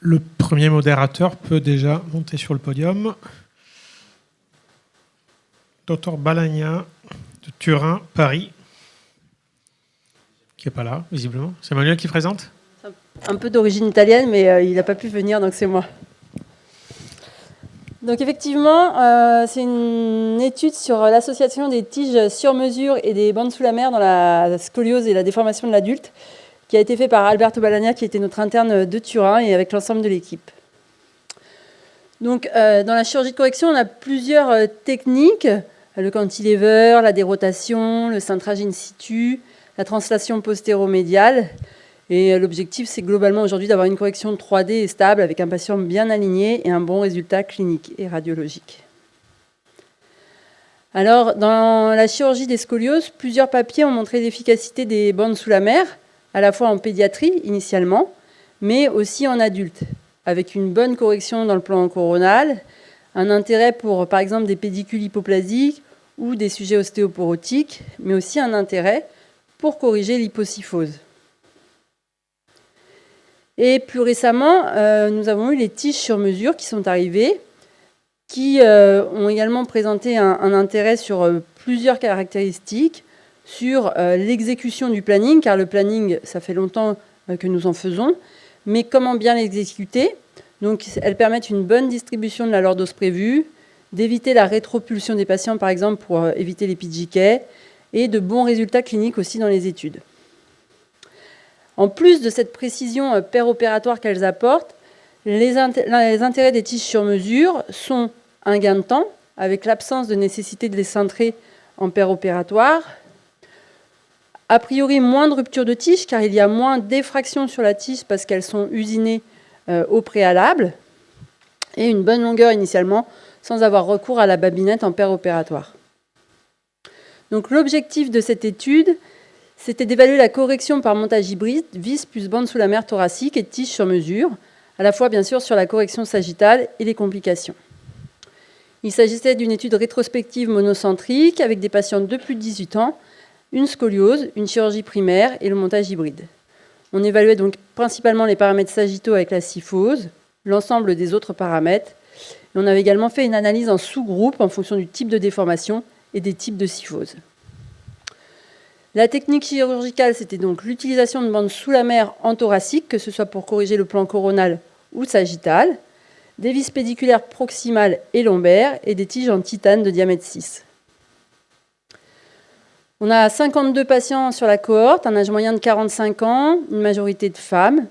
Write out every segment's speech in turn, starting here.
Le premier modérateur peut déjà monter sur le podium. Dr Balagna de Turin, Paris, qui n'est pas là, visiblement. C'est Manuel qui présente ? Un peu d'origine italienne, mais il n'a pas pu venir, donc c'est moi. Donc effectivement, c'est une étude sur l'association des tiges sur mesure et des bandes sous la mer dans la scoliose et la déformation de l'adulte, qui a été fait par Alberto Balagna, qui était notre interne de Turin, et avec l'ensemble de l'équipe. Donc dans la chirurgie de correction, on a plusieurs techniques, le cantilever, la dérotation, le cintrage in situ, la translation postéromédiale. Et l'objectif, c'est globalement aujourd'hui d'avoir une correction 3D et stable avec un patient bien aligné et un bon résultat clinique et radiologique. Alors, dans la chirurgie des scolioses, plusieurs papiers ont montré l'efficacité des bandes sous la mer, à la fois en pédiatrie initialement, mais aussi en adulte, avec une bonne correction dans le plan coronal, un intérêt pour, par exemple, des pédicules hypoplasiques ou des sujets ostéoporotiques, mais aussi un intérêt pour corriger l'hypocyphose. Et plus récemment, nous avons eu les tiges sur mesure qui sont arrivées, qui ont également présenté un intérêt sur plusieurs caractéristiques, sur l'exécution du planning, car le planning, ça fait longtemps que nous en faisons, mais comment bien l'exécuter. Donc, elles permettent une bonne distribution de la lordose prévue, d'éviter la rétropulsion des patients, par exemple, pour éviter les PGK, et de bons résultats cliniques aussi dans les études. En plus de cette précision péropératoire qu'elles apportent, les intérêts des tiges sur mesure sont un gain de temps, avec l'absence de nécessité de les cintrer en péropératoire. A priori, moins de rupture de tige, car il y a moins d'effraction sur la tige parce qu'elles sont usinées au préalable. Et une bonne longueur initialement, sans avoir recours à la babinette en péropératoire. Donc l'objectif de cette étude, c'était d'évaluer la correction par montage hybride, vis plus bande sous la mer thoracique et tige sur mesure, à la fois bien sûr sur la correction sagittale et les complications. Il s'agissait d'une étude rétrospective monocentrique avec des patients de plus de 18 ans, une scoliose, une chirurgie primaire et le montage hybride. On évaluait donc principalement les paramètres sagittaux avec la cyphose, l'ensemble des autres paramètres. Et on avait également fait une analyse en sous-groupe en fonction du type de déformation et des types de cyphose. La technique chirurgicale, c'était donc l'utilisation de bandes sous la mer en thoracique, que ce soit pour corriger le plan coronal ou sagittal, des vis pédiculaires proximales et lombaires et des tiges en titane de diamètre 6. On a 52 patients sur la cohorte, un âge moyen de 45 ans, une majorité de femmes,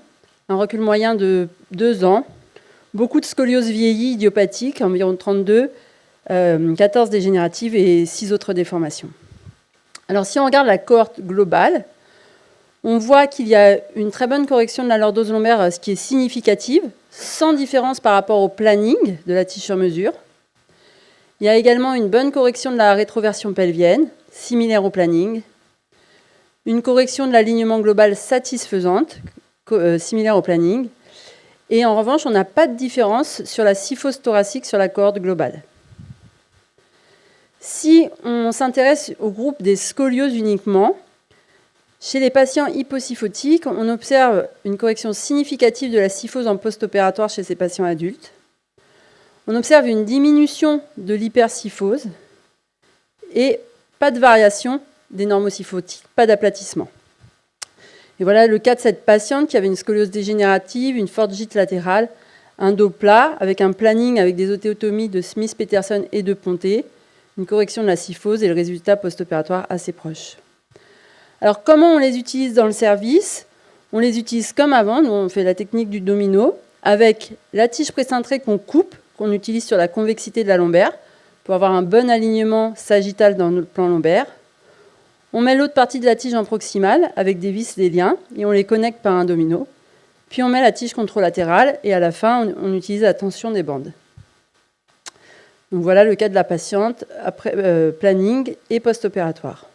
un recul moyen de 2 ans, beaucoup de scoliose vieillie idiopathique, environ 32, 14 dégénératives et 6 autres déformations. Alors si on regarde la cohorte globale, on voit qu'il y a une très bonne correction de la lordose lombaire, ce qui est significative, sans différence par rapport au planning de la tige sur mesure. Il y a également une bonne correction de la rétroversion pelvienne, similaire au planning. Une correction de l'alignement global satisfaisante, similaire au planning. Et en revanche, on n'a pas de différence sur la cyphose thoracique sur la cohorte globale. Si on s'intéresse au groupe des scolioses uniquement, chez les patients hypocyphotiques, on observe une correction significative de la cyphose en post-opératoire chez ces patients adultes. On observe une diminution de l'hypercyphose et pas de variation des normocyphotiques, pas d'aplatissement. Et voilà le cas de cette patiente qui avait une scoliose dégénérative, une forte gîte latérale, un dos plat avec un planning avec des otéotomies de Smith-Peterson et de Ponté, une correction de la cyphose et le résultat post-opératoire assez proche. Alors comment on les utilise dans le service ? On les utilise comme avant, nous on fait la technique du domino, avec la tige précintrée qu'on coupe, qu'on utilise sur la convexité de la lombaire, pour avoir un bon alignement sagittal dans notre plan lombaire. On met l'autre partie de la tige en proximale, avec des vis, des liens, et on les connecte par un domino. Puis on met la tige contralatérale, et à la fin, on utilise la tension des bandes. Donc voilà le cas de la patiente après planning et post-opératoire.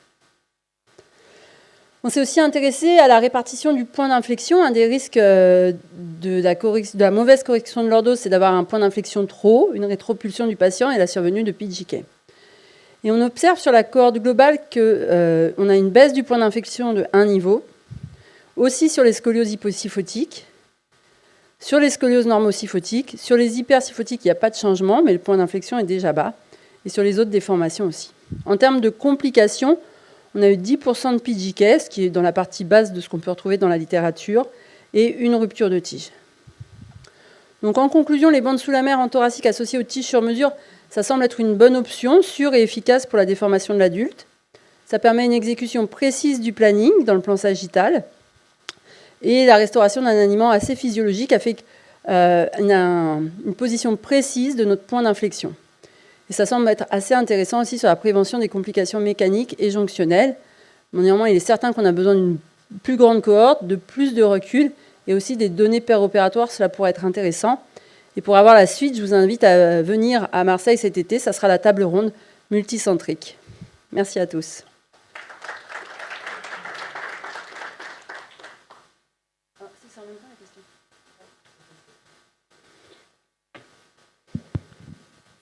On s'est aussi intéressé à la répartition du point d'inflexion. Un des risques de la mauvaise correction de lordose, c'est d'avoir un point d'inflexion trop haut, une rétropulsion du patient et la survenue de PGK. Et on observe sur la cohorte globale qu'on a une baisse du point d'inflexion de 1 niveau, aussi sur les scolioses hypocyphotiques, Sur les scolioses normosyphotiques, sur les hypersyphotiques, il n'y a pas de changement, mais le point d'inflexion est déjà bas. Et sur les autres déformations aussi. En termes de complications, on a eu 10% de PGK, ce qui est dans la partie basse de ce qu'on peut retrouver dans la littérature, et une rupture de tige. Donc en conclusion, les bandes sous la mer en thoracique associées aux tiges sur mesure, ça semble être une bonne option, sûre et efficace pour la déformation de l'adulte. Ça permet une exécution précise du planning dans le plan sagittal. Et la restauration d'un alignement assez physiologique a fait une position précise de notre point d'inflexion. Et ça semble être assez intéressant aussi sur la prévention des complications mécaniques et jonctionnelles. Bon, néanmoins, il est certain qu'on a besoin d'une plus grande cohorte, de plus de recul et aussi des données péropératoires. Cela pourrait être intéressant. Et pour avoir la suite, je vous invite à venir à Marseille cet été. Ça sera la table ronde multicentrique. Merci à tous.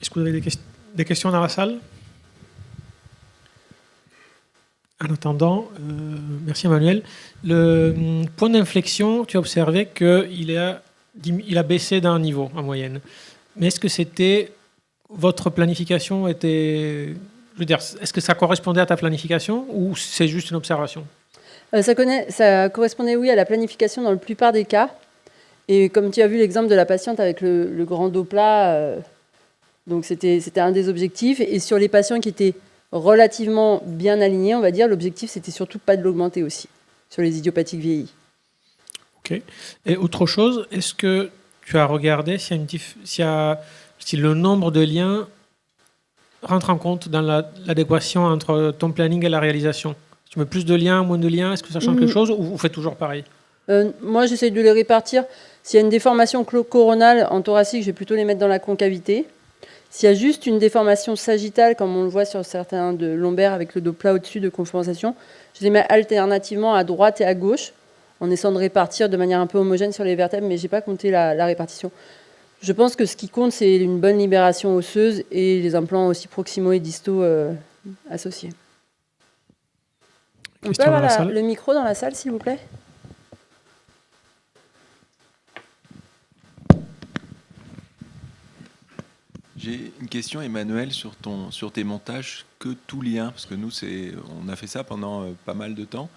Est-ce que vous avez des questions dans la salle? En attendant, merci Emmanuel. Le point d'inflexion, tu as observé qu'il a baissé d'un niveau en moyenne. Mais est-ce que c'était votre planification était, je veux dire, est-ce que ça correspondait à ta planification ou c'est juste une observation? Ça correspondait, oui, à la planification dans la plupart des cas. Et comme tu as vu l'exemple de la patiente avec le grand dos plat, donc c'était un des objectifs. Et sur les patients qui étaient relativement bien alignés, on va dire, l'objectif, c'était surtout pas de l'augmenter aussi, sur les idiopathiques vieillis. Ok. Et autre chose, est-ce que tu as regardé si le nombre de liens rentre en compte dans l'adéquation entre ton planning et la réalisation? Tu mets plus de liens, moins de liens, est-ce que ça change quelque chose ou vous faites toujours pareil? Moi, j'essaie de les répartir. S'il y a une déformation coronale en thoracique, je vais plutôt les mettre dans la concavité. S'il y a juste une déformation sagittale, comme on le voit sur certains de lombaires avec le dos plat au-dessus de compensation, je les mets alternativement à droite et à gauche, en essayant de répartir de manière un peu homogène sur les vertèbres, mais je n'ai pas compté la répartition. Je pense que ce qui compte, c'est une bonne libération osseuse et les implants aussi proximaux et distaux associés. On peut avoir le micro dans la salle, s'il vous plaît? J'ai une question, Emmanuel, sur tes montages que tout lien, parce que nous, on a fait ça pendant pas mal de temps,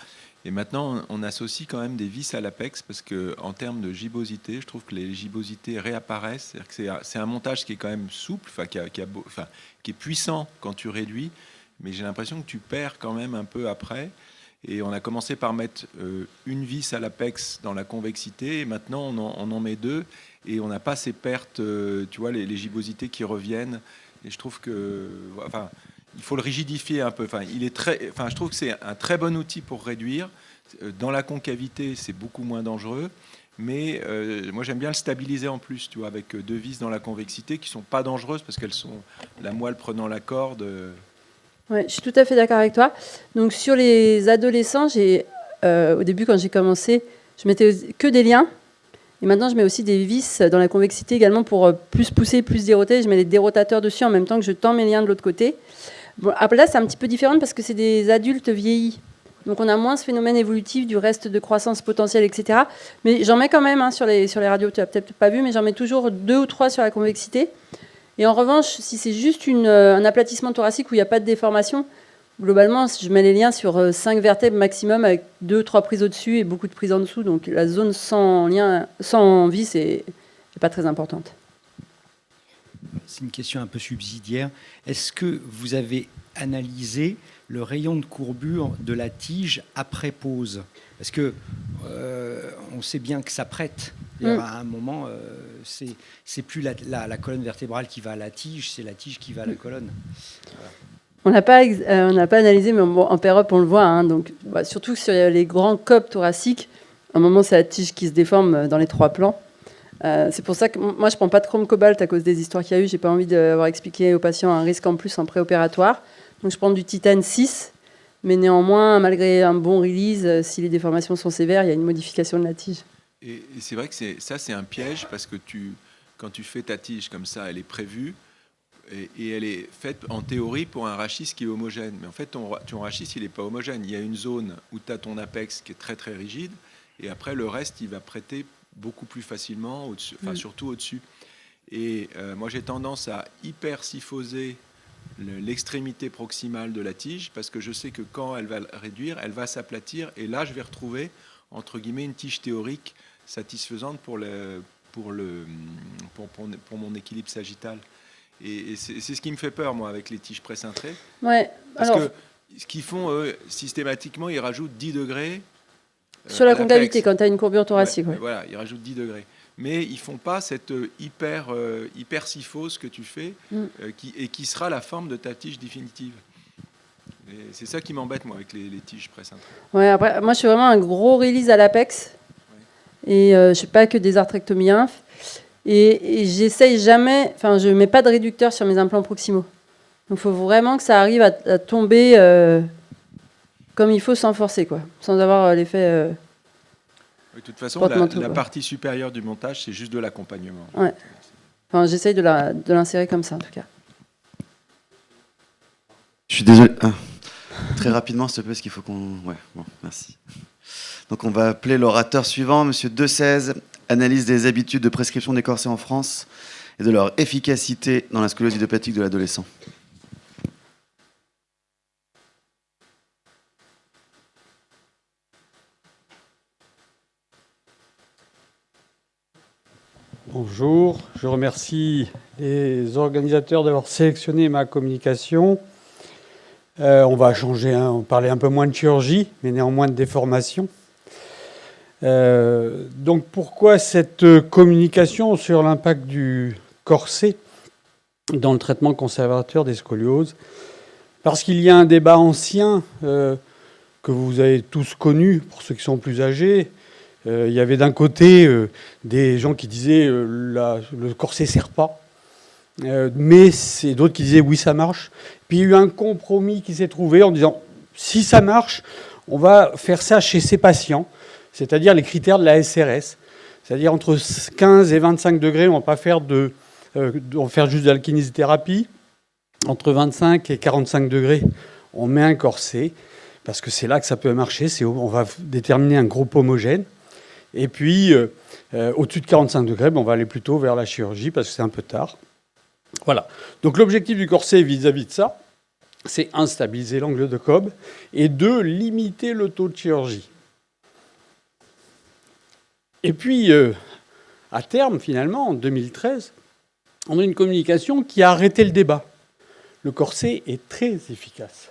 et maintenant on associe quand même des vis à l'apex, parce que en termes de gibbosité, je trouve que les gibbosités réapparaissent. C'est un montage qui est quand même souple, qui est puissant quand tu réduis, mais j'ai l'impression que tu perds quand même un peu après. Et on a commencé par mettre une vis à l'apex dans la convexité, et maintenant on en met deux. Et on n'a pas ces pertes, tu vois, les gibbosités qui reviennent. Et je trouve que, enfin, il faut le rigidifier un peu. Enfin, je trouve que c'est un très bon outil pour réduire. Dans la concavité, c'est beaucoup moins dangereux. Mais moi, j'aime bien le stabiliser en plus, tu vois, avec deux vis dans la convexité qui sont pas dangereuses parce qu'elles sont la moelle prenant la corde. Ouais, je suis tout à fait d'accord avec toi. Donc sur les adolescents, au début, quand j'ai commencé, je mettais que des liens. Et maintenant, je mets aussi des vis dans la convexité également pour plus pousser, plus déroter. Je mets des dérotateurs dessus en même temps que je tends mes liens de l'autre côté. Bon, après là, c'est un petit peu différent parce que c'est des adultes vieillis. Donc on a moins ce phénomène évolutif du reste de croissance potentielle, etc. Mais j'en mets quand même sur les radios, tu n'as peut-être pas vu, mais j'en mets toujours 2 ou 3 sur la convexité. Et en revanche, si c'est juste un aplatissement thoracique où il n'y a pas de déformation, globalement, je mets les liens sur 5 vertèbres maximum avec 2 ou 3 prises au-dessus et beaucoup de prises en dessous. Donc la zone sans vis n'est pas très importante. C'est une question un peu subsidiaire. Est-ce que vous avez analysé le rayon de courbure de la tige après pause? Parce que on sait bien que ça prête. À un moment, c'est plus la colonne vertébrale qui va à la tige, c'est la tige qui va à la colonne. Voilà. On n'a pas analysé, mais en pair-up, on le voit. Hein, donc, surtout sur les grands copes thoraciques, à un moment, c'est la tige qui se déforme dans les 3 plans. C'est pour ça que moi, je ne prends pas de chrome cobalt à cause des histoires qu'il y a eu. Je n'ai pas envie d'avoir expliqué aux patients un risque en plus en préopératoire. Donc, je prends du titane 6. Mais néanmoins, malgré un bon release, si les déformations sont sévères, il y a une modification de la tige. Et c'est vrai que c'est un piège parce que quand tu fais ta tige comme ça, elle est prévue. Et elle est faite en théorie pour un rachis qui est homogène. Mais en fait, ton rachis, il n'est pas homogène. Il y a une zone où tu as ton apex qui est très très rigide, et après le reste, il va prêter beaucoup plus facilement, au-dessus, enfin surtout au-dessus. Et moi, j'ai tendance à hyper-syphoser l'extrémité proximale de la tige, parce que je sais que quand elle va réduire, elle va s'aplatir, et là, je vais retrouver, entre guillemets, une tige théorique satisfaisante pour mon équilibre sagittal. Et c'est ce qui me fait peur, moi, avec les tiges précintrées. Ouais. Parce Alors, que ce qu'ils font, systématiquement, ils rajoutent 10 degrés. sur la à l'apex. concavité, quand tu as une courbure thoracique. Ouais, Ouais. voilà, ils rajoutent 10 degrés. Mais ils font pas cette hyper syphose que tu fais, qui sera la forme de ta tige définitive. Et c'est ça qui m'embête, moi, avec les tiges précintrées. Ouais, après, moi, je suis vraiment un gros release à l'apex. Et je ne fais pas que des arthrectomies inf. Et j'essaye jamais... Enfin, je ne mets pas de réducteur sur mes implants proximaux. Donc, il faut vraiment que ça arrive à tomber comme il faut, sans forcer, quoi. Sans avoir l'effet... De toute façon, porte-manteau, la quoi. partie supérieure du montage, c'est juste de l'accompagnement. Ouais. Enfin, j'essaye de l'insérer comme ça, en tout cas. Je suis désolé. Très rapidement, s'il te plaît, parce qu'il faut qu'on... Ouais, bon, merci. Donc on va appeler l'orateur suivant, Monsieur Desèze, analyse des habitudes de prescription des corsets en France et de leur efficacité dans la scoliose idiopathique de l'adolescent. Bonjour, je remercie les organisateurs d'avoir sélectionné ma communication. On va changer, on va parler un peu moins de chirurgie, mais néanmoins de déformation. Donc pourquoi cette communication sur l'impact du corset dans le traitement conservateur des scolioses? Parce qu'il y a un débat ancien que vous avez tous connu, pour ceux qui sont plus âgés. Il y avait d'un côté des gens qui disaient le corset ne sert pas, mais c'est d'autres qui disaient oui, ça marche. Puis il y a eu un compromis qui s'est trouvé en disant si ça marche, on va faire ça chez ces patients, c'est-à-dire les critères de la SRS, c'est-à-dire entre 15 et 25 degrés, on va pas faire on va faire juste de la kinésithérapie. Entre 25 et 45 degrés, on met un corset, parce que c'est là que ça peut marcher, on va déterminer un groupe homogène. Et puis, au-dessus de 45 degrés, on va aller plutôt vers la chirurgie parce que c'est un peu tard. Voilà. Donc l'objectif du corset vis-à-vis de ça, c'est un, stabiliser l'angle de Cobb, et deux, limiter le taux de chirurgie. Et puis, à terme, finalement, en 2013, on a une communication qui a arrêté le débat. Le corset est très efficace.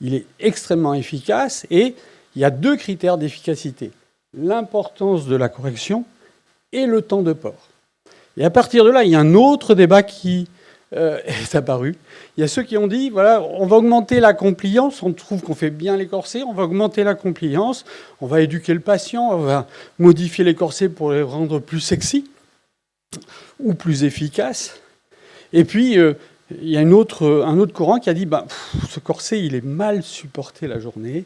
Il est extrêmement efficace et il y a deux critères d'efficacité. L'importance de la correction et le temps de port. Et à partir de là, il y a un autre débat qui est apparu. Il y a ceux qui ont dit, voilà, on va augmenter la compliance, on trouve qu'on fait bien les corsets, on va augmenter la compliance, on va éduquer le patient, on va modifier les corsets pour les rendre plus sexy ou plus efficaces. Et puis, il y a un autre courant qui a dit, ce corset, il est mal supporté la journée.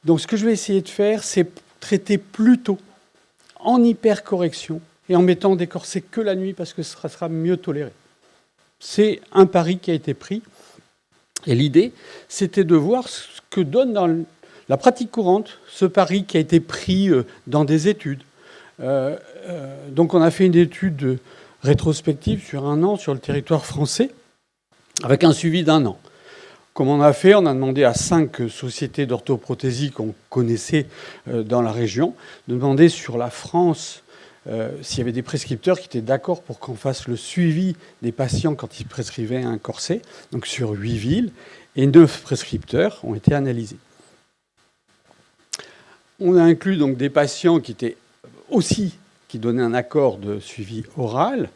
Donc ce que je vais essayer de faire, c'est traiter plus tôt, en hypercorrection, et en mettant des corsets que la nuit, parce que ce sera mieux toléré. C'est un pari qui a été pris. Et l'idée, c'était de voir ce que donne dans la pratique courante ce pari qui a été pris dans des études. Donc on a fait une étude rétrospective sur 1 an sur le territoire français, avec un suivi d'1 an. Comme on a fait, on a demandé à 5 sociétés d'orthoprothésie qu'on connaissait dans la région, de demander sur la France s'il y avait des prescripteurs qui étaient d'accord pour qu'on fasse le suivi des patients quand ils prescrivaient un corset, donc sur 8 villes, et 9 prescripteurs ont été analysés. On a inclus donc des patients qui donnaient un accord de suivi oral,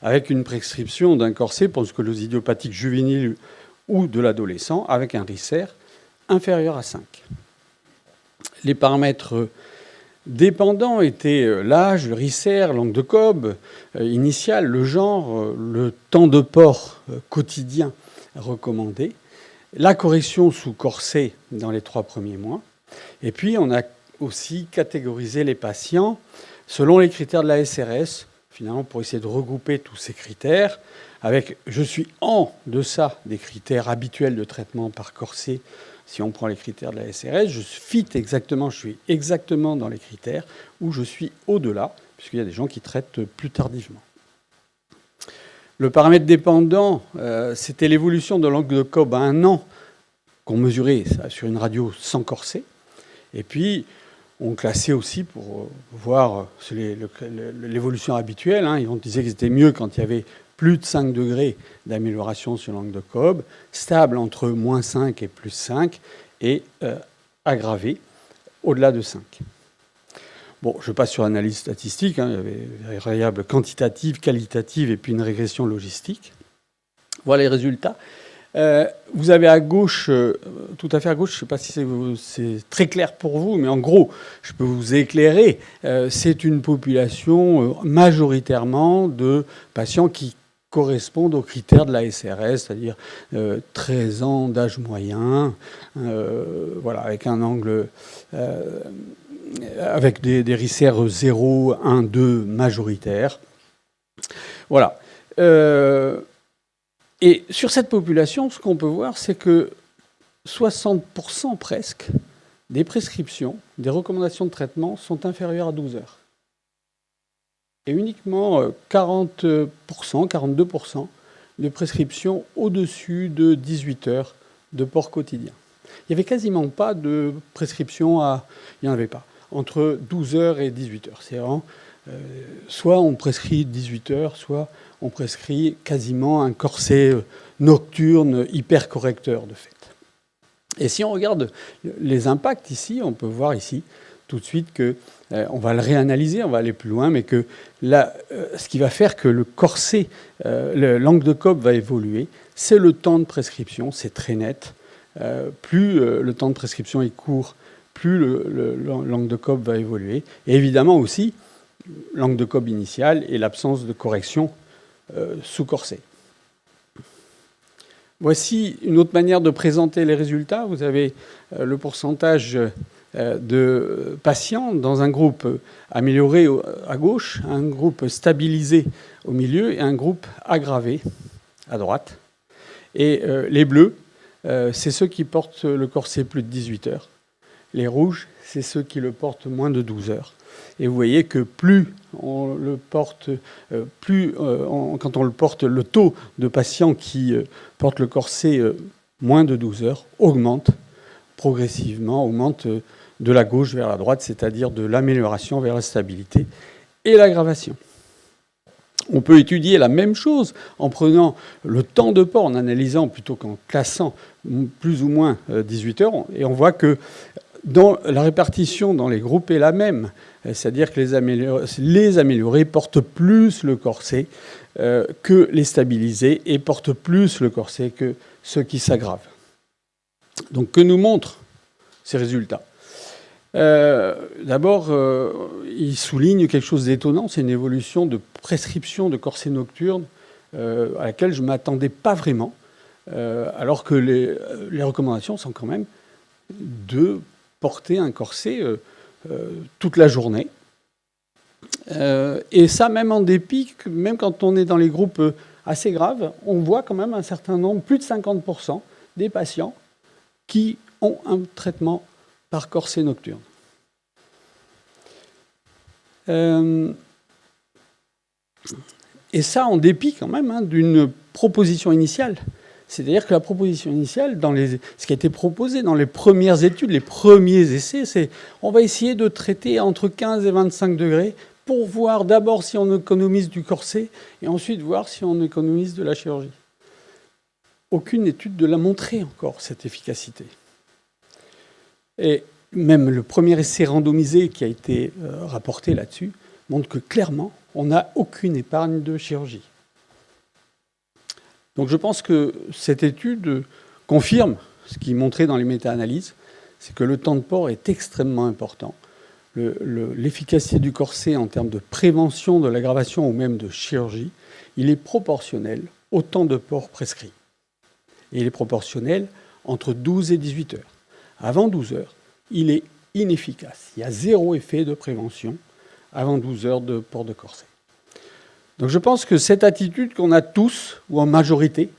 avec une prescription d'un corset pour une scoliose idiopathique juvénile ou de l'adolescent, avec un RICER inférieur à 5. Les paramètres dépendants étaient l'âge, le RICER, l'angle de Cobb initial, le genre, le temps de port quotidien recommandé, la correction sous corset dans les 3 premiers mois, et puis on a aussi catégorisé les patients selon les critères de la SRS, finalement pour essayer de regrouper tous ces critères, je suis en deçà des critères habituels de traitement par corset. Si on prend les critères de la SRS, je suis exactement dans les critères, où je suis au-delà, puisqu'il y a des gens qui traitent plus tardivement. Le paramètre dépendant, c'était l'évolution de l'angle de Cobb à 1 an qu'on mesurait sur une radio sans corset. Et puis, on classait aussi pour voir l'évolution habituelle. On disait que c'était mieux quand il y avait plus de 5 degrés d'amélioration sur l'angle de Cobb, stable entre moins 5 et plus 5, et aggravé au-delà de 5. Bon, je passe sur l'analyse statistique. Il y avait des variables quantitatives, qualitatives, et puis une régression logistique. Voilà les résultats. Vous avez à gauche, tout à fait à gauche, je ne sais pas si c'est très clair pour vous, mais en gros, je peux vous éclairer. C'est une population majoritairement de patients qui correspondent aux critères de la SRS, c'est-à-dire 13 ans d'âge moyen, voilà, avec un angle, avec des RICER 0, 1, 2 majoritaires. Voilà. Et sur cette population, ce qu'on peut voir, c'est que 60% presque des prescriptions, des recommandations de traitement sont inférieures à 12 heures. Et uniquement 40%, 42% de prescriptions au-dessus de 18 heures de port quotidien. Il n'y avait quasiment pas de prescription il n'y en avait pas, entre 12 heures et 18 heures. C'est vraiment, soit on prescrit 18 heures, soit on prescrit quasiment un corset nocturne hypercorrecteur de fait. Et si on regarde les impacts ici, on peut voir ici tout de suite que on va le réanalyser, on va aller plus loin, mais que là, ce qui va faire que le corset, l'angle de Cobb va évoluer, c'est le temps de prescription, c'est très net. Plus le temps de prescription est court, plus l'angle de Cobb va évoluer. Et évidemment aussi, l'angle de Cobb initial et l'absence de correction sous corset. Voici une autre manière de présenter les résultats. Vous avez le pourcentage de patients dans un groupe amélioré à gauche, un groupe stabilisé au milieu et un groupe aggravé à droite. Et les bleus, c'est ceux qui portent le corset plus de 18 heures. Les rouges, c'est ceux qui le portent moins de 12 heures. Et vous voyez que plus on le porte, quand on le porte, le taux de patients qui portent le corset moins de 12 heures augmente progressivement, augmente de la gauche vers la droite, c'est-à-dire de l'amélioration vers la stabilité et l'aggravation. On peut étudier la même chose en prenant le temps de port, en analysant plutôt qu'en classant plus ou moins 18 heures, et on voit que dans la répartition dans les groupes est la même, c'est-à-dire que les améliorés portent plus le corset que les stabilisés et portent plus le corset que ceux qui s'aggravent. Donc que nous montrent ces résultats? D'abord, il souligne quelque chose d'étonnant, c'est une évolution de prescription de corset nocturne à laquelle je ne m'attendais pas vraiment, alors que les recommandations sont quand même de porter un corset toute la journée. Et ça, même en dépit, même quand on est dans les groupes assez graves, on voit quand même un certain nombre, plus de 50% des patients qui ont un traitement par corset nocturne. Et ça, en dépit quand même d'une proposition initiale. C'est-à-dire que la proposition initiale, ce qui a été proposé dans les premières études, les premiers essais, c'est on va essayer de traiter entre 15 et 25 degrés pour voir d'abord si on économise du corset et ensuite voir si on économise de la chirurgie. Aucune étude ne l'a montré encore, cette efficacité. Et même le premier essai randomisé qui a été rapporté là-dessus montre que clairement, on n'a aucune épargne de chirurgie. Donc je pense que cette étude confirme ce qui est montré dans les méta-analyses, c'est que le temps de port est extrêmement important. L'efficacité du corset en termes de prévention de l'aggravation ou même de chirurgie, il est proportionnel au temps de port prescrit. Et il est proportionnel entre 12 et 18 heures. Avant 12 heures, il est inefficace. Il y a zéro effet de prévention avant 12 heures de port de corset. Donc je pense que cette attitude qu'on a tous, ou en majorité,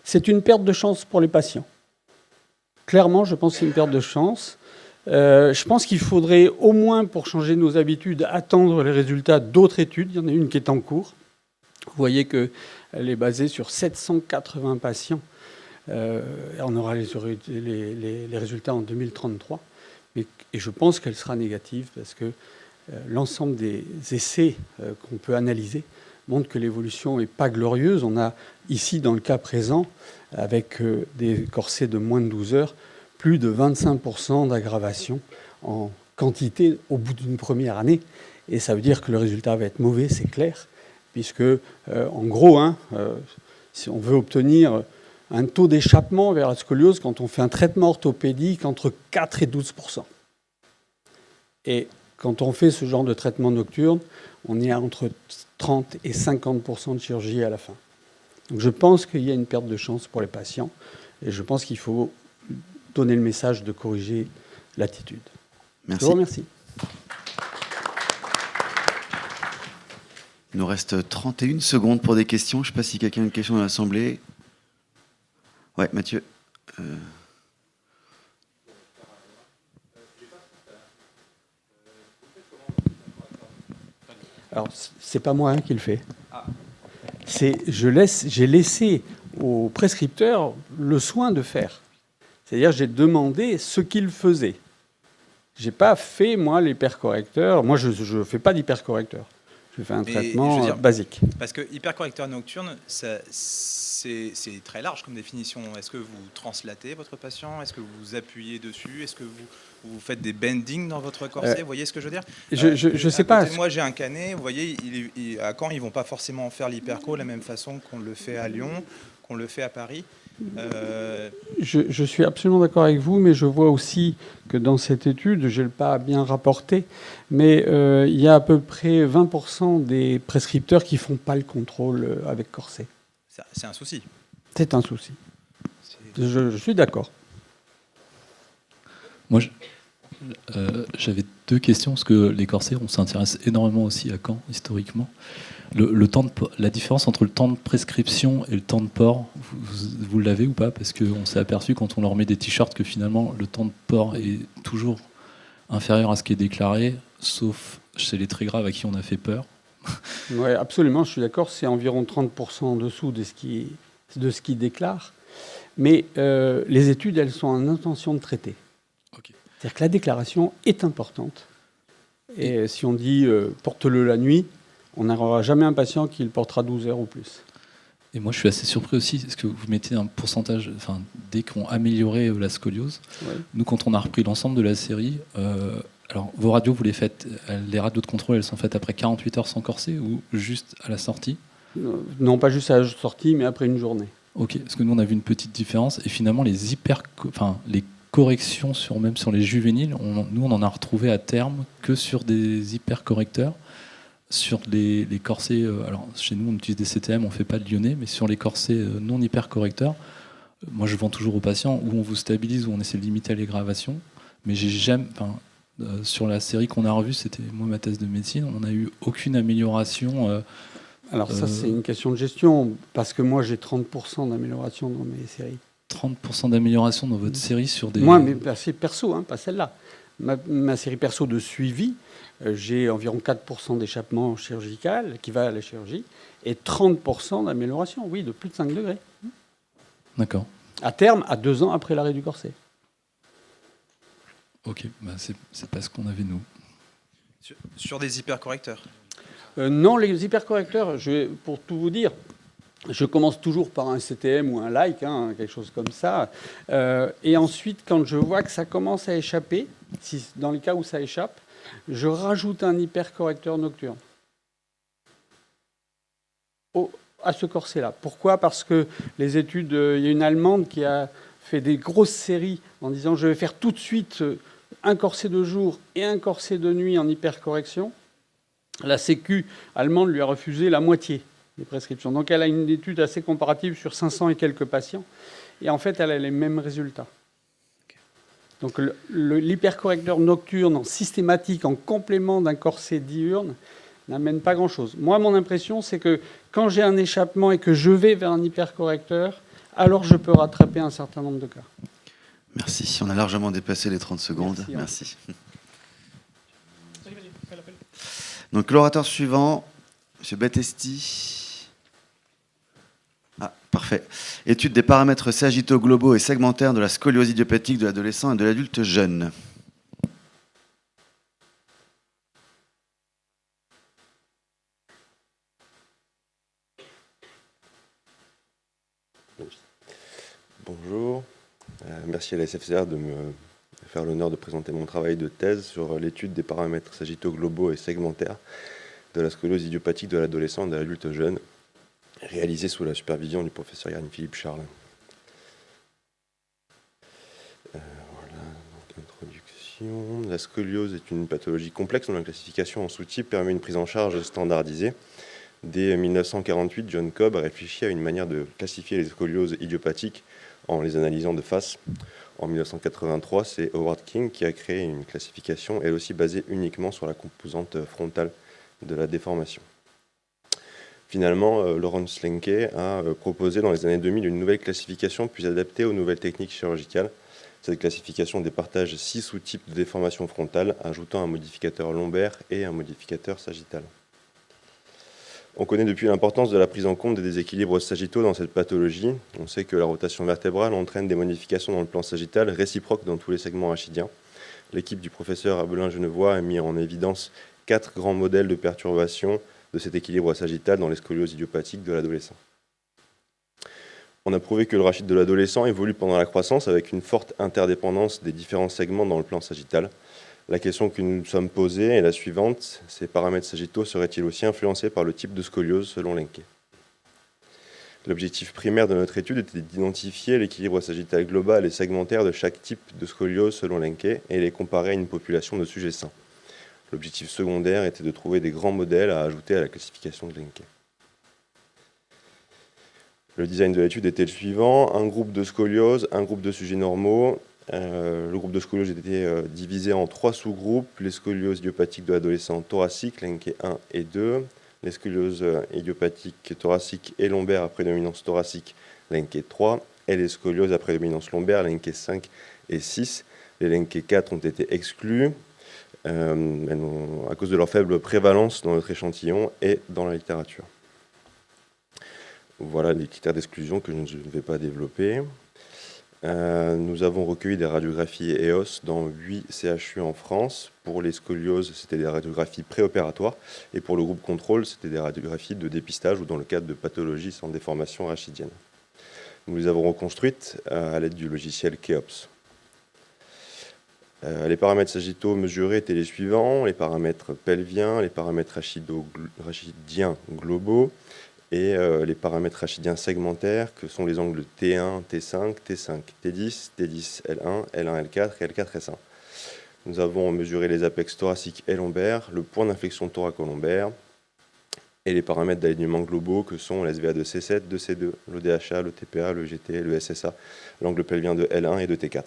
c'est une perte de chance pour les patients. Clairement, je pense que c'est une perte de chance. Je pense qu'il faudrait au moins, pour changer nos habitudes, attendre les résultats d'autres études. Il y en a une qui est en cours. Vous voyez qu'elle est basée sur 780 patients. On aura les résultats en 2033. Et je pense qu'elle sera négative parce que l'ensemble des essais qu'on peut analyser montrent que l'évolution n'est pas glorieuse. On a ici, dans le cas présent, avec des corsets de moins de 12 heures, plus de 25% d'aggravation en quantité au bout d'une première année. Et ça veut dire que le résultat va être mauvais, c'est clair, puisque, en gros, si on veut obtenir un taux d'échappement vers la scoliose, quand on fait un traitement orthopédique, entre 4 et 12%. Et quand on fait ce genre de traitement nocturne, on est à entre 30 et 50% de chirurgie à la fin. Donc je pense qu'il y a une perte de chance pour les patients, et je pense qu'il faut donner le message de corriger l'attitude. Merci. Je vous remercie. Il nous reste 31 secondes pour des questions. Je ne sais pas si quelqu'un a une question dans l'Assemblée. Ouais, Mathieu. Alors, c'est pas moi qui le fais. J'ai laissé aux prescripteurs le soin de faire. C'est-à-dire, j'ai demandé ce qu'ils faisaient. J'ai pas fait, moi, l'hypercorrecteur. Moi, je ne fais pas d'hypercorrecteur. Je fais un traitement basique. Parce que hypercorrecteur nocturne, c'est très large comme définition. Est-ce que vous translatez votre patient? Est-ce que vous appuyez dessus? Est-ce que vous faites des bendings dans votre corset? Vous voyez ce que je veux dire? Je sais pas. Moi, j'ai un canet. Vous voyez, à Caen, ils vont pas forcément faire l'hyperco de la même façon qu'on le fait à Lyon, qu'on le fait à Paris. Je suis absolument d'accord avec vous, mais je vois aussi que dans cette étude, je ne l'ai pas bien rapporté, mais il y a à peu près 20% des prescripteurs qui ne font pas le contrôle avec corset. C'est un souci. C'est un souci. Je suis d'accord. Moi, j'avais deux questions, parce que les corsets, on s'intéresse énormément aussi à Caen, historiquement. La différence entre le temps de prescription et le temps de port, vous l'avez ou pas? Parce qu'on s'est aperçu quand on leur met des t-shirts que finalement le temps de port est toujours inférieur à ce qui est déclaré, sauf chez les très graves à qui on a fait peur. Oui, absolument, je suis d'accord. C'est environ 30% en dessous de ce qu'ils déclarent. Mais les études, elles sont en intention de traiter. Okay. C'est-à-dire que la déclaration est importante. Et si on dit porte-le la nuit, on n'aura jamais un patient qui le portera 12 heures ou plus. Et moi, je suis assez surpris aussi, parce que vous mettez un pourcentage, dès qu'on améliorait la scoliose, ouais. Nous, quand on a repris l'ensemble de la série, alors vos radios, vous les faites, les radios de contrôle, elles sont faites après 48 heures sans corset ou juste à la sortie? Non, pas juste à la sortie, mais après une journée. Ok, parce que nous, on a vu une petite différence, et finalement, les corrections même sur les juvéniles, nous, on en a retrouvé à terme que sur des hypercorrecteurs. Sur les corsets, alors chez nous on utilise des CTM, on ne fait pas de lyonnais, mais sur les corsets non hypercorrecteurs, moi je vends toujours aux patients où on vous stabilise, où on essaie de limiter les gravations, mais j'ai jamais, sur la série qu'on a revue, c'était moi ma thèse de médecine, on n'a eu aucune amélioration. Alors ça c'est une question de gestion, parce que moi j'ai 30% d'amélioration dans mes séries. 30% d'amélioration dans votre série sur des... Moi, mais c'est perso, pas celle-là. Ma série perso de suivi, j'ai environ 4% d'échappement chirurgical qui va à la chirurgie et 30% d'amélioration, oui, de plus de 5 degrés. D'accord. À terme, à 2 ans après l'arrêt du corset. Ok, c'est pas ce qu'on avait nous. Sur des hypercorrecteurs? Non, les hypercorrecteurs, pour tout vous dire, je commence toujours par un CTM ou un like, quelque chose comme ça. Et ensuite, quand je vois que ça commence à échapper, dans les cas où ça échappe, je rajoute un hypercorrecteur nocturne à ce corset-là. Pourquoi? Parce que les études, il y a une Allemande qui a fait des grosses séries en disant je vais faire tout de suite un corset de jour et un corset de nuit en hypercorrection. La Sécu allemande lui a refusé la moitié des prescriptions. Donc elle a une étude assez comparative sur 500 et quelques patients. Et en fait, elle a les mêmes résultats. Donc l'hypercorrecteur nocturne en systématique, en complément d'un corset diurne, n'amène pas grand-chose. Moi, mon impression, c'est que quand j'ai un échappement et que je vais vers un hypercorrecteur, alors je peux rattraper un certain nombre de cas. Merci. On a largement dépassé les 30 secondes. Merci. Donc l'orateur suivant, M. Battesti. Ah, parfait. Étude des paramètres sagittaux globaux et segmentaires de la scoliose idiopathique de l'adolescent et de l'adulte jeune. Bonjour. Merci à la SFCR de me faire l'honneur de présenter mon travail de thèse sur l'étude des paramètres sagittaux globaux et segmentaires de la scoliose idiopathique de l'adolescent et de l'adulte jeune, réalisée sous la supervision du professeur Yann-Philippe Charles. Voilà, donc introduction. La scoliose est une pathologie complexe dont la classification en sous-types permet une prise en charge standardisée. Dès 1948, John Cobb a réfléchi à une manière de classifier les scolioses idiopathiques en les analysant de face. En 1983, c'est Howard King qui a créé une classification, elle aussi basée uniquement sur la composante frontale de la déformation. Finalement, Lawrence Lenke a proposé dans les années 2000 une nouvelle classification plus adaptée aux nouvelles techniques chirurgicales. Cette classification départage 6 sous-types de déformation frontale, ajoutant un modificateur lombaire et un modificateur sagittal. On connaît depuis l'importance de la prise en compte des déséquilibres sagittaux dans cette pathologie. On sait que la rotation vertébrale entraîne des modifications dans le plan sagittal réciproques dans tous les segments rachidiens. L'équipe du professeur Abelin-Genevois a mis en évidence 4 grands modèles de perturbation de cet équilibre sagittal dans les scolioses idiopathiques de l'adolescent. On a prouvé que le rachide de l'adolescent évolue pendant la croissance avec une forte interdépendance des différents segments dans le plan sagittal. La question que nous nous sommes posée est la suivante: ces paramètres sagittaux seraient-ils aussi influencés par le type de scoliose selon Lenke? L'objectif primaire de notre étude était d'identifier l'équilibre sagittal global et segmentaire de chaque type de scoliose selon Lenke et les comparer à une population de sujets sains. L'objectif secondaire était de trouver des grands modèles à ajouter à la classification de Lenke. Le design de l'étude était le suivant: un groupe de scoliose, un groupe de sujets normaux. Le groupe de scoliose était divisé en 3 sous-groupes: les scolioses idiopathiques de l'adolescent thoracique, Lenke 1 et 2, les scolioses idiopathiques thoraciques et lombaires à prédominance thoracique, Lenke 3, et les scolioses à prédominance lombaire, Lenke 5 et 6. Les Lenke 4 ont été exclus à cause de leur faible prévalence dans notre échantillon et dans la littérature. Voilà les critères d'exclusion que je ne vais pas développer. Nous avons recueilli des radiographies EOS dans 8 CHU en France. Pour les scolioses, c'était des radiographies préopératoires. Et pour le groupe contrôle, c'était des radiographies de dépistage ou dans le cadre de pathologies sans déformation rachidienne. Nous les avons reconstruites à l'aide du logiciel Keops. Les paramètres sagittaux mesurés étaient les suivants: les paramètres pelviens, les paramètres rachidiens globaux, et les paramètres rachidiens segmentaires, que sont les angles T1, T5, T5, T10, T10, L1, L1, L4 et L4, S1. Nous avons mesuré les apex thoraciques et lombaires, le point d'inflexion thoraco-lombaire, et les paramètres d'alignement globaux, que sont l'SVA de C7, de C2, le DHA, le TPA, le GT, le SSA, l'angle pelvien de L1 et de T4.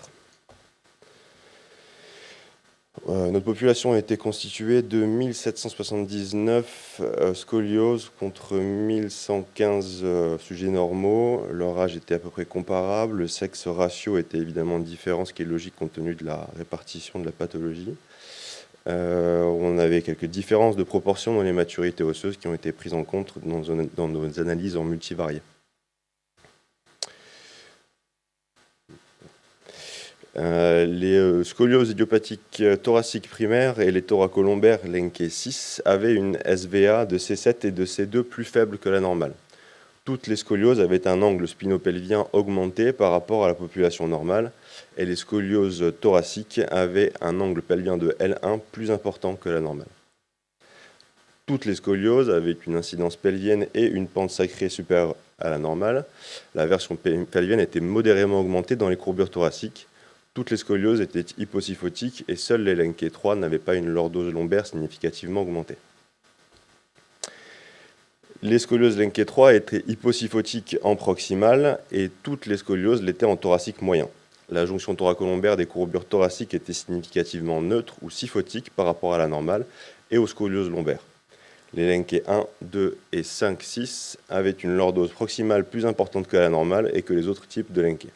Notre population a été constituée de 1779 scolioses contre 1115 sujets normaux. Leur âge était à peu près comparable. Le sexe ratio était évidemment différent, ce qui est logique compte tenu de la répartition de la pathologie. On avait quelques différences de proportion dans les maturités osseuses qui ont été prises en compte dans nos analyses en multivariés. Les scolioses idiopathiques thoraciques primaires et les thoracolombaires Lenke 6 avaient une SVA de C7 et de C2 plus faible que la normale. Toutes les scolioses avaient un angle spinopelvien augmenté par rapport à la population normale, et les scolioses thoraciques avaient un angle pelvien de L1 plus important que la normale. Toutes les scolioses avaient une incidence pelvienne et une pente sacrée supérieure à la normale. La version pelvienne était modérément augmentée dans les courbures thoraciques. Toutes les scolioses étaient hyposyphotiques et seules les Lenke 3 n'avaient pas une lordose lombaire significativement augmentée. Les scolioses Lenke 3 étaient hyposyphotiques en proximal et toutes les scolioses l'étaient en thoracique moyen. La jonction thoracolombaire des courbures thoraciques était significativement neutre ou syphotique par rapport à la normale et aux scolioses lombaires. Les Lenké 1, 2 et 5, 6 avaient une lordose proximale plus importante que la normale et que les autres types de Lenké.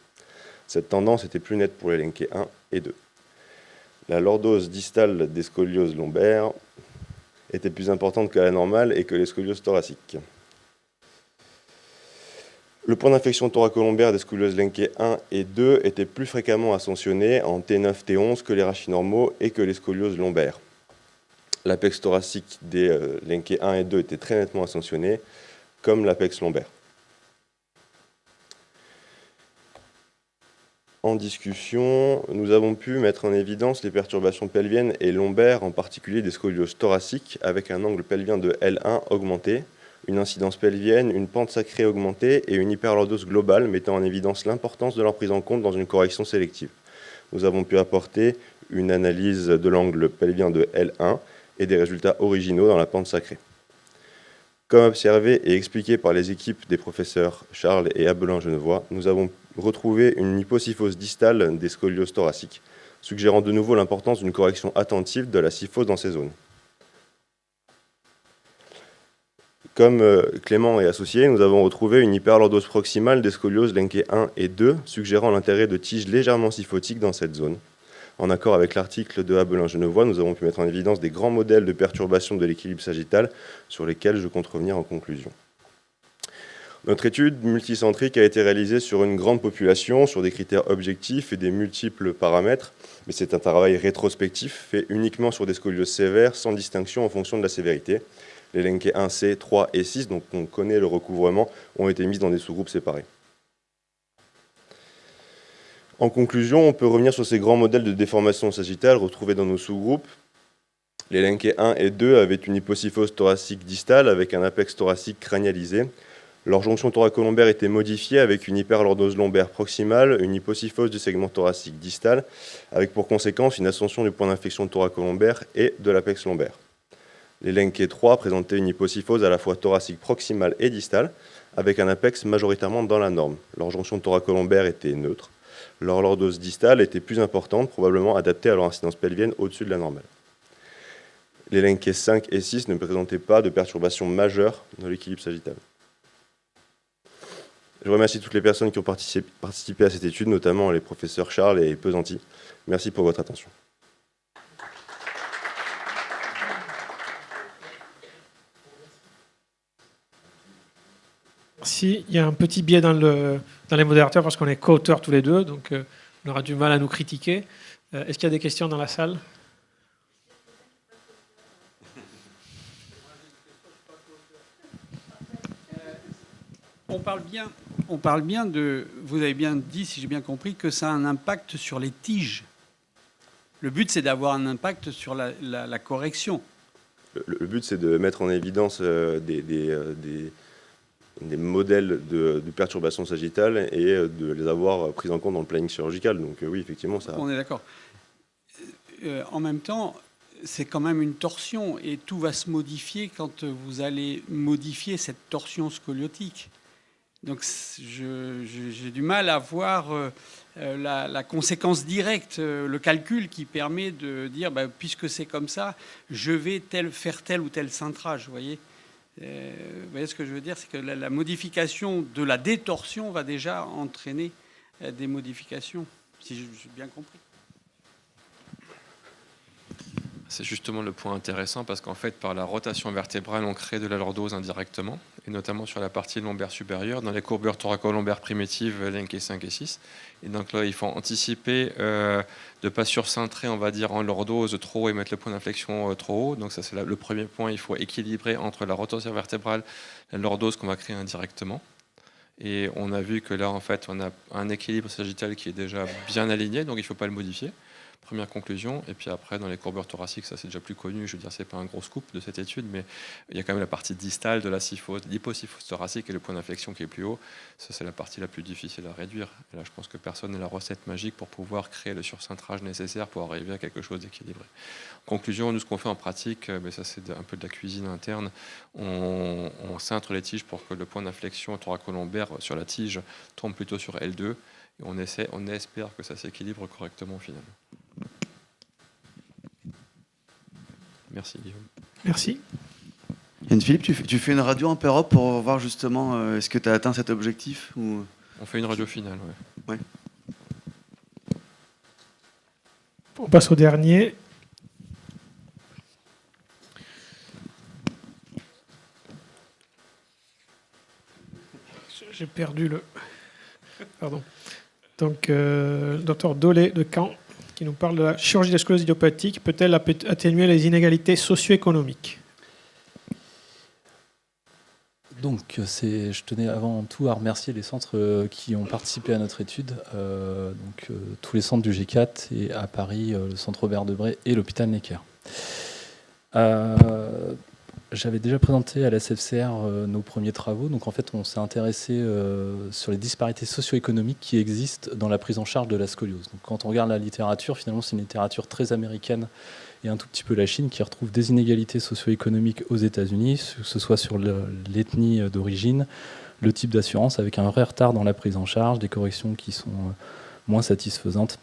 Cette tendance était plus nette pour les Lenké 1 et 2. La lordose distale des scolioses lombaires était plus importante que la normale et que les scolioses thoraciques. Le point d'inflexion thoracolombaire des scolioses Lenké 1 et 2 était plus fréquemment ascensionné en T9, T11 que les rachis-normaux et que les scolioses lombaires. L'apex thoracique des Lenké 1 et 2 était très nettement ascensionné, comme l'apex lombaire. En discussion, nous avons pu mettre en évidence les perturbations pelviennes et lombaires, en particulier des scolioses thoraciques, avec un angle pelvien de L1 augmenté, une incidence pelvienne, une pente sacrée augmentée et une hyperlordose globale, mettant en évidence l'importance de leur prise en compte dans une correction sélective. Nous avons pu apporter une analyse de l'angle pelvien de L1 et des résultats originaux dans la pente sacrée. Comme observé et expliqué par les équipes des professeurs Charles et Abelin-Genevois, nous avons retrouvé une hyposyphose distale des scolioses thoraciques, suggérant de nouveau l'importance d'une correction attentive de la syphose dans ces zones. Comme Clément et associé, nous avons retrouvé une hyperlordose proximale des scolioses Lenké 1 et 2, suggérant l'intérêt de tiges légèrement syphotiques dans cette zone. En accord avec l'article de Abelin-Genevois, nous avons pu mettre en évidence des grands modèles de perturbation de l'équilibre sagittal sur lesquels je compte revenir en conclusion. Notre étude multicentrique a été réalisée sur une grande population, sur des critères objectifs et des multiples paramètres, mais c'est un travail rétrospectif fait uniquement sur des scolioses sévères, sans distinction en fonction de la sévérité. Les Lenké 1C, 3 et 6, dont on connaît le recouvrement, ont été mis dans des sous-groupes séparés. En conclusion, on peut revenir sur ces grands modèles de déformation sagittale retrouvés dans nos sous-groupes. Les Lenké 1 et 2 avaient une hyposyphose thoracique distale avec un apex thoracique cranialisé. Leur jonction thoracolombaire était modifiée avec une hyperlordose lombaire proximale, une hyposyphose du segment thoracique distal, avec pour conséquence une ascension du point d'inflexion thoracolombaire et de l'apex lombaire. Les Lenké 3 présentaient une hyposyphose à la fois thoracique proximale et distale, avec un apex majoritairement dans la norme. Leur jonction thoracolombaire était neutre. Leur lordose distale était plus importante, probablement adaptée à leur incidence pelvienne au-dessus de la normale. Les Lenké 5 et 6 ne présentaient pas de perturbations majeures dans l'équilibre sagittal. Je remercie toutes les personnes qui ont participé à cette étude, notamment les professeurs Charles et Pesanti. Merci pour votre attention. Merci. Il y a un petit biais dans les modérateurs parce qu'on est co-auteurs tous les deux, donc on aura du mal à nous critiquer. Est-ce qu'il y a des questions dans la salle ? On parle bien de, vous avez bien dit, si j'ai bien compris, que ça a un impact sur les tiges. Le but, c'est d'avoir un impact sur la correction. Le but, c'est de mettre en évidence des modèles de perturbation sagittale et de les avoir pris en compte dans le planning chirurgical. Donc oui, effectivement, ça... On est d'accord. En même temps, c'est quand même une torsion et tout va se modifier quand vous allez modifier cette torsion scoliotique. Donc j'ai du mal à voir la conséquence directe, le calcul qui permet de dire, puisque c'est comme ça, je vais faire tel ou tel cintrage, vous voyez ce que je veux dire, c'est que la modification de la détorsion va déjà entraîner des modifications, si j'ai bien compris. C'est justement le point intéressant parce qu'en fait, par la rotation vertébrale, on crée de la lordose indirectement, et notamment sur la partie lombaire supérieure, dans les courbures thoracolombaires primitives, Lenké 5 et 6. Et donc là, il faut anticiper de ne pas surcintrer, on va dire, en lordose trop haut et mettre le point d'inflexion trop haut. Donc ça, c'est le premier point. Il faut équilibrer entre la rotation vertébrale et la lordose qu'on va créer indirectement. Et on a vu que là, en fait, on a un équilibre sagittal qui est déjà bien aligné, donc il ne faut pas le modifier. Première conclusion, et puis après dans les courbures thoraciques, ça c'est déjà plus connu, je veux dire c'est pas un gros scoop de cette étude, mais il y a quand même la partie distale de la syphose, l'hyposyphose thoracique et le point d'inflexion qui est plus haut, ça c'est la partie la plus difficile à réduire, et là je pense que personne n'a la recette magique pour pouvoir créer le surcintrage nécessaire pour arriver à quelque chose d'équilibré. Conclusion, nous ce qu'on fait en pratique, mais ça c'est un peu de la cuisine interne, on cintre les tiges pour que le point d'inflexion thoracolombaire sur la tige tombe plutôt sur L2, et on espère que ça s'équilibre correctement finalement. Merci Guillaume. Merci. Anne-Philippe, tu fais une radio en Europe pour voir justement est-ce que tu as atteint cet objectif ou... On fait une radio finale, ouais. On passe au dernier. J'ai perdu le... Pardon. Donc, docteur Dolé de Caen, qui nous parle de la chirurgie de la sclérose idiopathique. Peut-elle atténuer les inégalités socio-économiques ? Donc, je tenais avant tout à remercier les centres qui ont participé à notre étude. Tous les centres du G4 et à Paris, le centre Robert Debré et l'hôpital Necker. J'avais déjà présenté à la CFCR nos premiers travaux. Donc, en fait, on s'est intéressé sur les disparités socio-économiques qui existent dans la prise en charge de la scoliose. Donc, quand on regarde la littérature, finalement, c'est une littérature très américaine et un tout petit peu la Chine qui retrouve des inégalités socio-économiques aux États-Unis, que ce soit sur l'ethnie d'origine, le type d'assurance, avec un vrai retard dans la prise en charge, des corrections qui sont moins satisfaisantes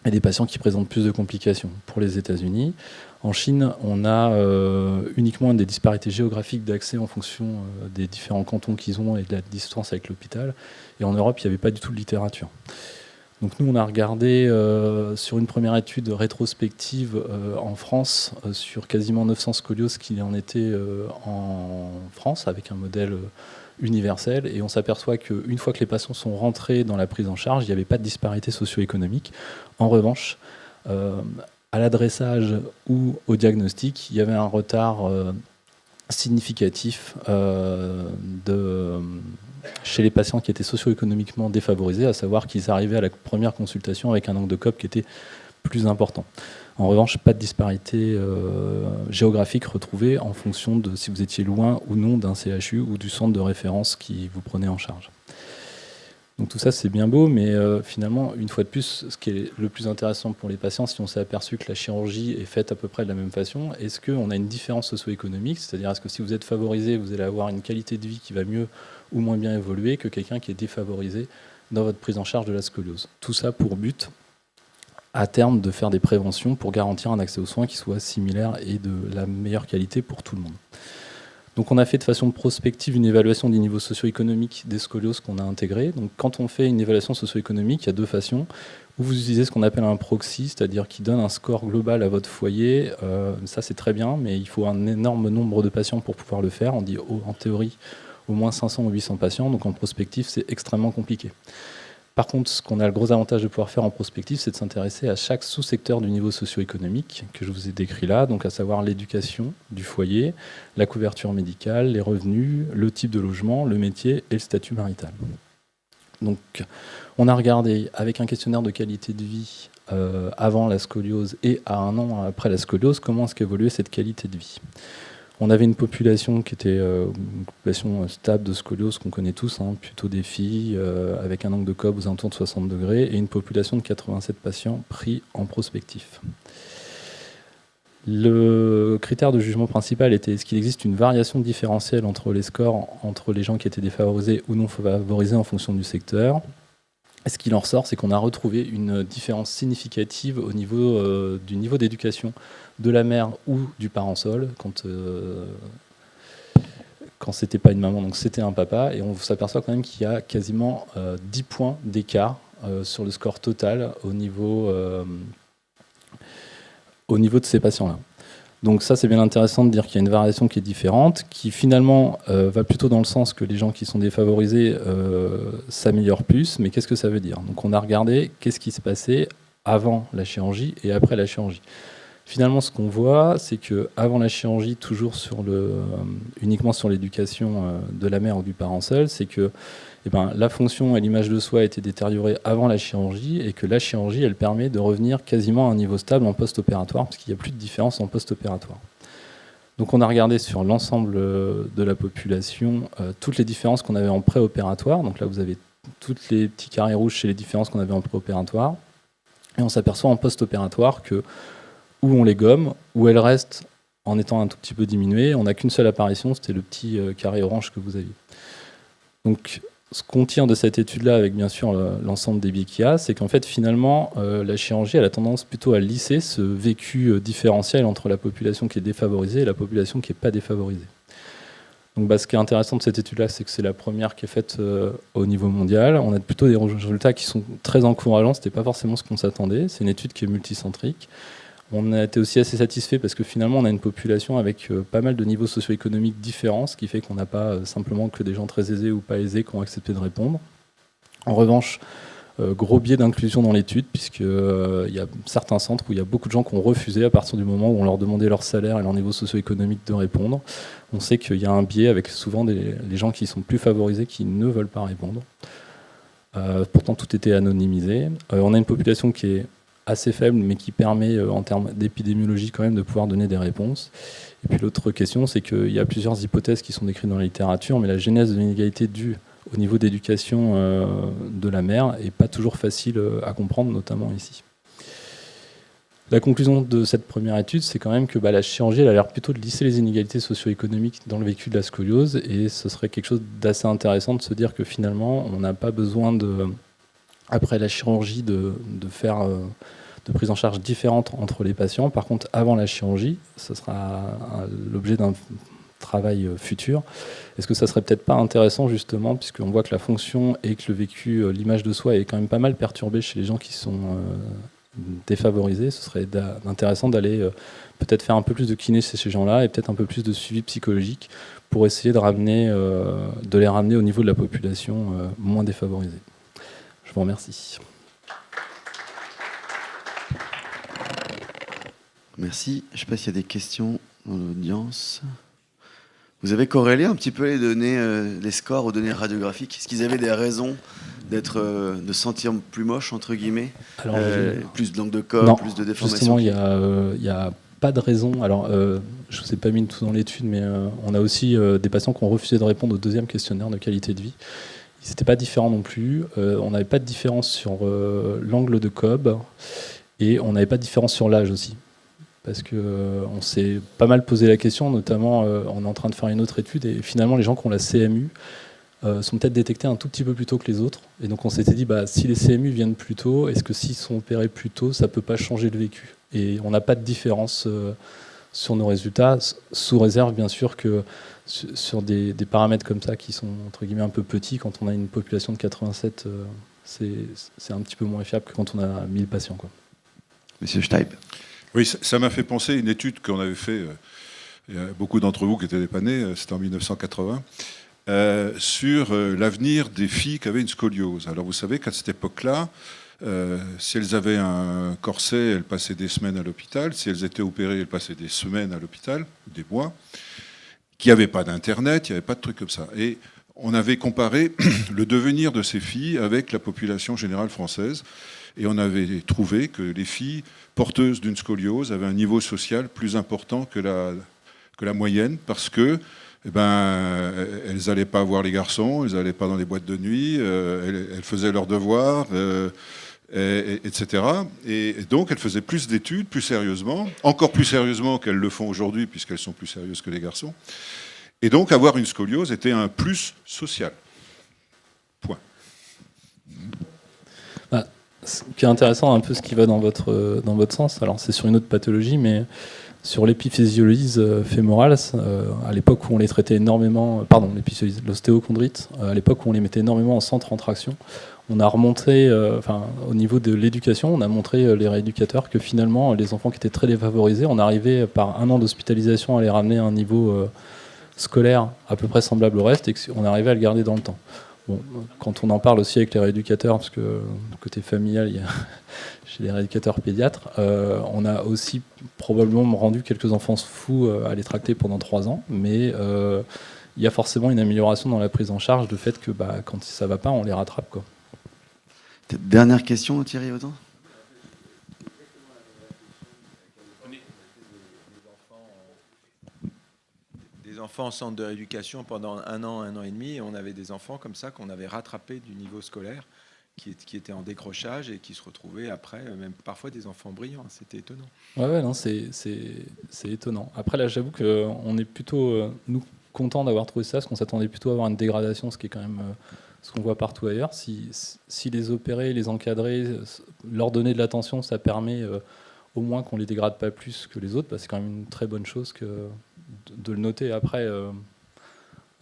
et des patients qui présentent plus de complications. Pour les États-Unis, en Chine, on a uniquement des disparités géographiques d'accès en fonction des différents cantons qu'ils ont et de la distance avec l'hôpital. Et en Europe, il n'y avait pas du tout de littérature. Donc nous, on a regardé sur une première étude rétrospective en France sur quasiment 900 scolioses qui en étaient en France, avec un modèle universel. Et on s'aperçoit qu'une fois que les patients sont rentrés dans la prise en charge, il n'y avait pas de disparité socio-économique. En revanche, à l'adressage ou au diagnostic, il y avait un retard significatif chez les patients qui étaient socio-économiquement défavorisés, à savoir qu'ils arrivaient à la première consultation avec un nombre de COP qui était plus important. En revanche, pas de disparité géographique retrouvée en fonction de si vous étiez loin ou non d'un CHU ou du centre de référence qui vous prenait en charge. Donc tout ça, c'est bien beau, mais finalement, une fois de plus, ce qui est le plus intéressant pour les patients, si on s'est aperçu que la chirurgie est faite à peu près de la même façon, est-ce qu'on a une différence socio-économique ? C'est-à-dire, est-ce que si vous êtes favorisé, vous allez avoir une qualité de vie qui va mieux ou moins bien évoluer que quelqu'un qui est défavorisé dans votre prise en charge de la scoliose ? Tout ça pour but, à terme, de faire des préventions pour garantir un accès aux soins qui soit similaire et de la meilleure qualité pour tout le monde. Donc on a fait de façon prospective une évaluation des niveaux socio-économiques des scolioses qu'on a intégrés. Donc quand on fait une évaluation socio-économique, il y a deux façons. Ou vous utilisez ce qu'on appelle un proxy, c'est-à-dire qui donne un score global à votre foyer. Ça c'est très bien, mais il faut un énorme nombre de patients pour pouvoir le faire. On dit en théorie au moins 500 ou 800 patients, donc en prospective c'est extrêmement compliqué. Par contre, ce qu'on a le gros avantage de pouvoir faire en prospective, c'est de s'intéresser à chaque sous-secteur du niveau socio-économique que je vous ai décrit là, donc à savoir l'éducation du foyer, la couverture médicale, les revenus, le type de logement, le métier et le statut marital. Donc, on a regardé avec un questionnaire de qualité de vie avant la scoliose et à 1 an après la scoliose, comment est-ce qu'évoluait cette qualité de vie. On avait une population qui était une population stable de scoliose qu'on connaît tous, plutôt des filles, avec un angle de COB aux alentours de 60 degrés, et une population de 87 patients pris en prospectif. Le critère de jugement principal était est-ce qu'il existe une variation différentielle entre les scores, entre les gens qui étaient défavorisés ou non favorisés en fonction du secteur. Et ce qu'il en ressort, c'est qu'on a retrouvé une différence significative au niveau du niveau d'éducation de la mère ou du parent seul, quand c'était pas une maman, donc c'était un papa, et on s'aperçoit quand même qu'il y a quasiment 10 points d'écart sur le score total au niveau de ces patients-là. Donc ça, c'est bien intéressant de dire qu'il y a une variation qui est différente, qui finalement va plutôt dans le sens que les gens qui sont défavorisés s'améliorent plus, mais qu'est-ce que ça veut dire ? Donc on a regardé qu'est-ce qui se passait avant la chirurgie et après la chirurgie. Finalement, ce qu'on voit, c'est qu'avant la chirurgie, toujours uniquement sur l'éducation de la mère ou du parent seul, c'est que la fonction et l'image de soi a été détériorée avant la chirurgie et que la chirurgie, elle permet de revenir quasiment à un niveau stable en post-opératoire, parce qu'il n'y a plus de différence en post-opératoire. Donc on a regardé sur l'ensemble de la population toutes les différences qu'on avait en préopératoire. Donc là, vous avez tous les petits carrés rouges chez les différences qu'on avait en préopératoire. Et on s'aperçoit en post-opératoire que où on les gomme, où elles restent en étant un tout petit peu diminuées. On n'a qu'une seule apparition, c'était le petit carré orange que vous aviez. Donc, ce qu'on tire de cette étude-là, avec bien sûr l'ensemble des biais qu'il y a, c'est qu'en fait, finalement, la chirurgie elle a tendance plutôt à lisser ce vécu différentiel entre la population qui est défavorisée et la population qui n'est pas défavorisée. Donc, ce qui est intéressant de cette étude-là, c'est que c'est la première qui est faite au niveau mondial. On a plutôt des résultats qui sont très encourageants. Ce n'était pas forcément ce qu'on s'attendait. C'est une étude qui est multicentrique. On a été aussi assez satisfait parce que finalement, on a une population avec pas mal de niveaux socio-économiques différents, ce qui fait qu'on n'a pas simplement que des gens très aisés ou pas aisés qui ont accepté de répondre. En revanche, gros biais d'inclusion dans l'étude, puisqu'il y a certains centres où il y a beaucoup de gens qui ont refusé à partir du moment où on leur demandait leur salaire et leur niveau socio-économique de répondre. On sait qu'il y a un biais avec souvent les gens qui sont plus favorisés qui ne veulent pas répondre. Pourtant, tout était anonymisé. On a une population qui est assez faible, mais qui permet, en termes d'épidémiologie, quand même, de pouvoir donner des réponses. Et puis l'autre question, c'est qu'il y a plusieurs hypothèses qui sont décrites dans la littérature, mais la genèse de l'inégalité due au niveau d'éducation de la mère n'est pas toujours facile à comprendre, notamment ici. La conclusion de cette première étude, c'est quand même que la chirurgie elle a l'air plutôt de lisser les inégalités socio-économiques dans le vécu de la scoliose, et ce serait quelque chose d'assez intéressant de se dire que finalement, on n'a pas besoin, après la chirurgie, de faire de prise en charge différente entre les patients. Par contre, avant la chirurgie, ce sera l'objet d'un travail futur. Est-ce que ça serait peut-être pas intéressant, justement, puisqu'on voit que la fonction et que le vécu, l'image de soi est quand même pas mal perturbée chez les gens qui sont défavorisés, ce serait intéressant d'aller peut-être faire un peu plus de kiné chez ces gens-là et peut-être un peu plus de suivi psychologique pour essayer de les ramener au niveau de la population moins défavorisée. Je vous remercie. Merci. Je ne sais pas s'il y a des questions dans l'audience. Vous avez corrélé un petit peu les données, les scores aux données radiographiques. Est-ce qu'ils avaient des raisons de se sentir plus moche, entre guillemets? Alors, plus de langue de corps, plus de déformation? Justement, il n'y a pas de raison. Alors, je ne vous ai pas mis tout dans l'étude, mais on a aussi des patients qui ont refusé de répondre au deuxième questionnaire de qualité de vie. Ils n'étaient pas différents non plus. On n'avait pas de différence sur l'angle de Cobb et on n'avait pas de différence sur l'âge aussi. Parce qu'on s'est pas mal posé la question, notamment on est en train de faire une autre étude et finalement les gens qui ont la CMU sont peut-être détectés un tout petit peu plus tôt que les autres. Et donc on s'était dit, si les CMU viennent plus tôt, est-ce que s'ils sont opérés plus tôt, ça ne peut pas changer le vécu? Et on n'a pas de différence sur nos résultats, sous réserve bien sûr que sur des paramètres comme ça qui sont entre guillemets un peu petits, quand on a une population de 87, c'est un petit peu moins fiable que quand on a 1000 patients, quoi. Monsieur Steib. Oui, ça m'a fait penser à une étude qu'on avait fait, il y a beaucoup d'entre vous qui étaient pas nés, c'était en 1980, sur l'avenir des filles qui avaient une scoliose. Alors vous savez qu'à cette époque-là, si elles avaient un corset, elles passaient des semaines à l'hôpital. Si elles étaient opérées, elles passaient des semaines à l'hôpital, des mois. Qu'il n'y avait pas d'Internet, il n'y avait pas de trucs comme ça. Et on avait comparé le devenir de ces filles avec la population générale française. Et on avait trouvé que les filles porteuses d'une scoliose avaient un niveau social plus important que la moyenne, parce que elles n'allaient pas voir les garçons, elles n'allaient pas dans les boîtes de nuit, elles faisaient leurs devoirs, etc. Et donc elles faisaient plus d'études, plus sérieusement, encore plus sérieusement qu'elles le font aujourd'hui, puisqu'elles sont plus sérieuses que les garçons. Et donc avoir une scoliose était un plus social. Point. Ce qui est intéressant, un peu ce qui va dans votre sens, alors c'est sur une autre pathologie, mais sur l'épiphysiolyse fémorale, à l'époque où on les traitait énormément, l'ostéochondrite, à l'époque où on les mettait énormément en centre en traction, on a remonté, au niveau de l'éducation, on a montré les rééducateurs que finalement les enfants qui étaient très défavorisés, on arrivait par 1 an d'hospitalisation à les ramener à un niveau scolaire à peu près semblable au reste et qu'on arrivait à le garder dans le temps. Bon, quand on en parle aussi avec les rééducateurs, parce que côté familial, il y a chez les rééducateurs pédiatres, on a aussi probablement rendu quelques enfants fous à les tracter pendant 3 ans, mais il y a forcément une amélioration dans la prise en charge, le fait que quand ça ne va pas, on les rattrape, quoi. Dernière question, Thierry Autant. Des enfants en centre de rééducation pendant 1 an, 1 an et demi, et on avait des enfants comme ça qu'on avait rattrapés du niveau scolaire, qui étaient en décrochage et qui se retrouvaient après, même parfois des enfants brillants. C'était étonnant. Ouais, non, c'est étonnant. Après, là, j'avoue qu'on est plutôt, nous, contents d'avoir trouvé ça, parce qu'on s'attendait plutôt à avoir une dégradation, ce qui est quand même ce qu'on voit partout ailleurs. Si les opérer, les encadrer, leur donner de l'attention, ça permet au moins qu'on les dégrade pas plus que les autres, c'est quand même une très bonne chose de le noter. Après,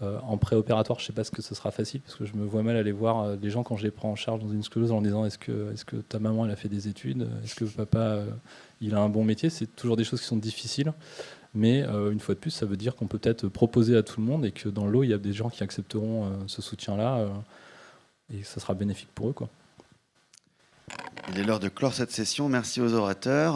En préopératoire, je ne sais pas ce que ce sera facile, parce que je me vois mal aller voir les gens quand je les prends en charge dans une scoliose en disant est-ce que ta maman elle a fait des études, est-ce que papa il a un bon métier. C'est toujours des choses qui sont difficiles, mais une fois de plus, ça veut dire qu'on peut peut-être proposer à tout le monde et que dans l'eau, il y a des gens qui accepteront ce soutien-là et ça sera bénéfique pour eux, quoi. Il est l'heure de clore cette session. Merci aux orateurs.